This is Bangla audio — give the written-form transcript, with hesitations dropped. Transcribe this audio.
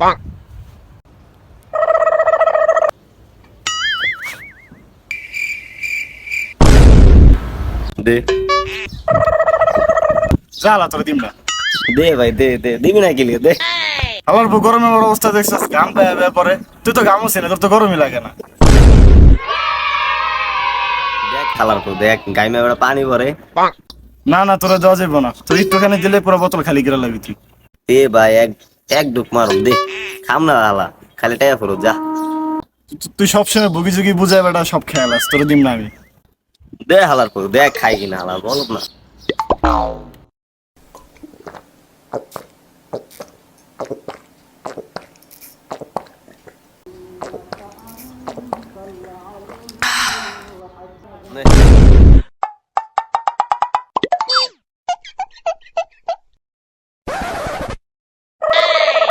দে জ্বালা তোর দিম না। দে ভাই দে দে দিবি না কি দে। আমার বউ গরমে বড় অবস্থা দেখছিস, ঘাম পায়ে পায়ে পরে। তুই তো ঘামও না, তোর তো গরমই লাগে না। দেখ খালার পর দেখ গাইমে বেড়া পানি ভরে। না না, তোরা দেওয়া যাইব না, তোর একটুখানি দিলে পুরো বোতল খালি করে লাগবি তুই। দে ভাই এক এক ডুক মারুম দে। খাম না হালা, খালি টাকা ফুরো যা। তুই সবসময় বুগি জুগি বুঝাই বেটা, সব খেয়াল আছে, তোর দিম না আমি। দে হালার পর দেখ খাই কিনা হালা বলত না।